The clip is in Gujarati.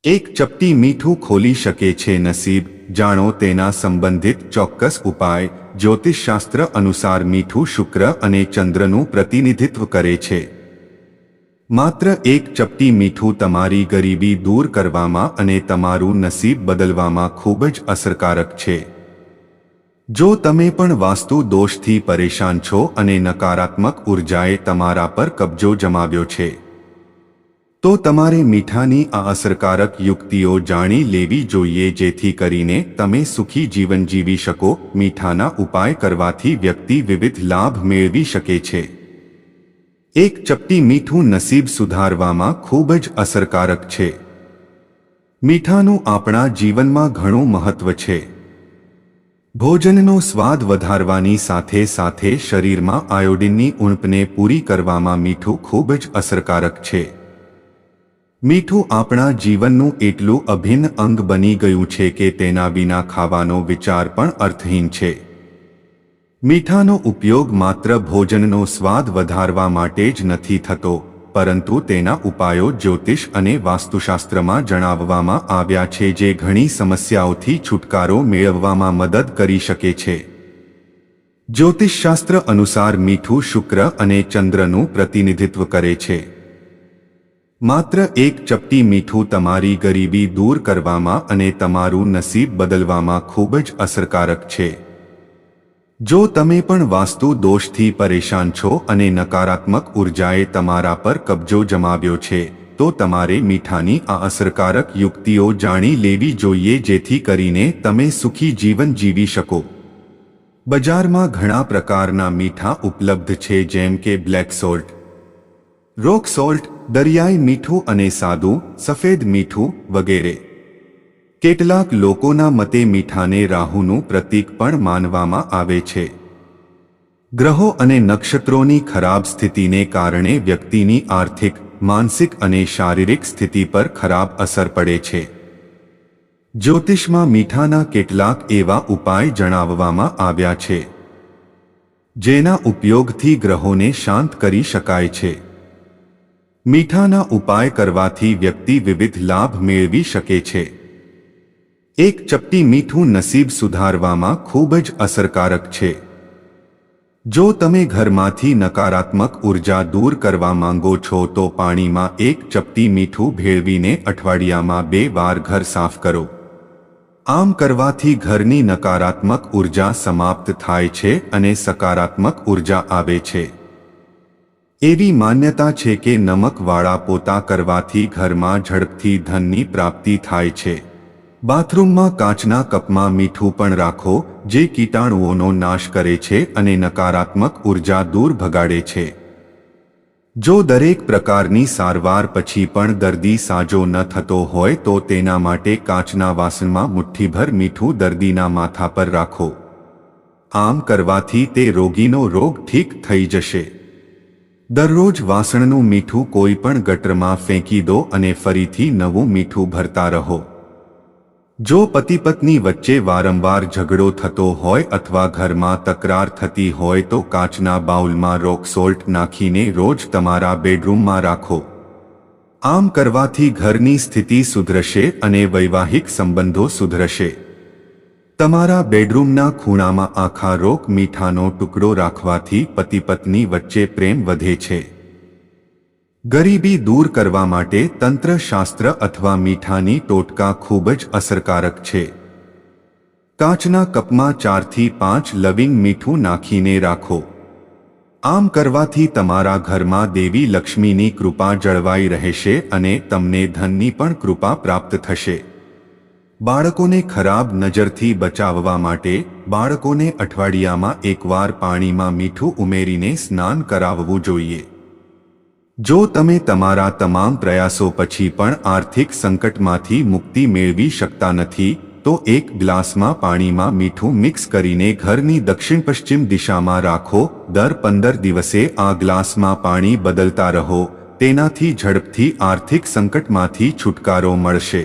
એક ચપટી મીઠું ખોલી શકે છે નસીબ, જાણો તેના સંબંધિત ચોક્કસ ઉપાય। જ્યોતિષશાસ્ત્ર અનુસાર મીઠું શુક્ર અને ચંદ્રનું પ્રતિનિધિત્વ કરે છે। માત્ર એક ચપટી મીઠું તમારી ગરીબી દૂર કરવામાં અને તમારું નસીબ બદલવામાં ખૂબ જ અસરકારક છે। જો તમે પણ વાસ્તુ દોષથી પરેશાન છો અને નકારાત્મક ઉર્જાએ તમારા પર કબજો જમાવ્યો છે, તો તમારે મીઠાની આ અસરકારક યુક્તિઓ જાણી લેવી જોઈએ, જેથી કરીને તમે સુખી જીવન જીવી શકો। મીઠાના ઉપાય કરવાથી વ્યક્તિ વિવિધ લાભ મેળવી શકે છે। એક ચપટી મીઠું નસીબ સુધારવામાં ખૂબ જ અસરકારક છે। મીઠાનું આપણા જીવનમાં ઘણું મહત્વ છે। ભોજનનો સ્વાદ વધારવાની સાથે સાથે શરીરમાં આયોડિનની ઉણપને પૂરી કરવામાં મીઠું ખૂબ જ અસરકારક છે। મીઠું આપણા જીવનનું એટલું અભિન્ન અંગ બની ગયું છે કે તેના વિના ખાવાનો વિચાર પણ અર્થહીન છે। મીઠાનો ઉપયોગ માત્ર ભોજનનો સ્વાદ વધારવા માટે જ નથી થતો, પરંતુ તેના ઉપાયો જ્યોતિષ અને વાસ્તુશાસ્ત્રમાં જણાવવામાં આવ્યા છે, જે ઘણી સમસ્યાઓથી છુટકારો મેળવવામાં મદદ કરી શકે છે। જ્યોતિષશાસ્ત્ર અનુસાર મીઠું શુક્ર અને ચંદ્રનું પ્રતિનિધિત્વ કરે છે। માત્ર એક ચપટી મીઠું તમારી ગરીબી દૂર કરવામાં અને તમારું નસીબ બદલવામાં ખૂબ જ અસરકારક છે। જો તમે પણ વાસ્તુ દોષથી પરેશાન છો અને નકારાત્મક ઉર્જાએ તમારા પર કબજો જમાવ્યો છે, તો તમારે મીઠાની આ અસરકારક યુક્તિઓ જાણી લેવી જોઈએ, જેથી કરીને તમે સુખી જીવન જીવી શકો। બજારમાં ઘણા પ્રકારના મીઠા ઉપલબ્ધ છે, જેમ કે બ્લેક સોલ્ટ, રોક સોલ્ટ, દરિયાઈ મીઠું અને સાદું સફેદ મીઠું વગેરે। કેટલાક લોકોના મતે મીઠાને રાહુનું પ્રતીક પણ માનવામાં આવે છે। ગ્રહો અને નક્ષત્રોની ખરાબ સ્થિતિને કારણે વ્યક્તિની આર્થિક, માનસિક અને શારીરિક સ્થિતિ પર ખરાબ અસર પડે છે। જ્યોતિષમાં મીઠાના કેટલાક એવા ઉપાય જણાવવામાં આવ્યા છે, જેના ઉપયોગથી ગ્રહોને શાંત કરી શકાય છે। મીઠાના ઉપાય કરવાથી વ્યક્તિ વિવિધ લાભ મેળવી શકે છે। એક ચપટી મીઠું નસીબ સુધારવામાં ખૂબ જ અસરકારક છે। જો તમે ઘરમાંથી નકારાત્મક ઉર્જા દૂર કરવા માંગો છો, તો પાણીમાં એક ચપટી મીઠું ભેળવીને અઠવાડિયામાં 2 વાર ઘર સાફ કરો। આમ કરવાથી ઘરની નકારાત્મક ઉર્જા સમાપ્ત થાય છે અને સકારાત્મક ઉર્જા આવે છે। એવી માન્યતા છે કે નમકવાળા પોતા કરવાથી ઘરમાં ઝડપથી ધનની પ્રાપ્તિ થાય છે। બાથરૂમમાં કાચના કપમાં મીઠું પણ રાખો, જે કીટાણુઓનો નાશ કરે છે અને નકારાત્મક ઉર્જા દૂર ભગાડે છે। જો દરેક પ્રકારની સારવાર પછી પણ દર્દી સાજો ન થતો હોય, તો તેના માટે કાચના વાસણમાં મુઠ્ઠીભર મીઠું દર્દીના માથા પર રાખો। આમ કરવાથી તે રોગીનો રોગ ઠીક થઈ જશે। દરરોજ વાસણનું મીઠું કોઈ પણ ગટરમાં ફેંકી દો અને ફરીથી નવું મીઠું ભરતા રહો। જો પતિ પત્ની વચ્ચે વારંવાર ઝઘડો થતો હોય અથવા ઘરમાં તકરાર થતી હોય, તો કાચના બાઉલમાં રોક સોલ્ટ નાખીને રોજ તમારા બેડરૂમમાં રાખો। આમ કરવાથી ઘરની સ્થિતિ સુધરશે અને વૈવાહિક સંબંધો સુધરશે। તમારા બેડરૂમના ખૂણામાં આખા રોક મીઠાનો ટુકડો રાખવાથી પતિ પત્ની વચ્ચે પ્રેમ વધે છે। ગરીબી દૂર કરવા માટે તંત્રશાસ્ત્ર અથવા મીઠાની ટોટકા ખૂબ જ અસરકારક છે। કાચના કપમાં 4 થી 5 લવિંગ મીઠું નાખીને રાખો। આમ કરવાથી તમારા ઘરમાં દેવી લક્ષ્મીની કૃપા જળવાઈ રહેશે અને તમને ધનની પણ કૃપા પ્રાપ્ત થશે। બાળકોને ખરાબ નજરથી બચાવવા માટે બાળકોને અઠવાડિયામાં 1 વાર પાણીમાં મીઠું ઉમેરીને સ્નાન કરાવવું જોઈએ। જો તમે તમારા તમામ પ્રયાસો પછી પણ આર્થિક સંકટમાંથી મુક્તિ મેળવી શકતા નથી, તો એક ગ્લાસમાં પાણીમાં મીઠું મિક્સ કરીને ઘરની દક્ષિણ પશ્ચિમ દિશામાં રાખો। દર 15 દિવસે આ ગ્લાસમાં પાણી બદલતા રહો, તેનાથી ઝડપથી આર્થિક સંકટમાંથી છુટકારો મળશે।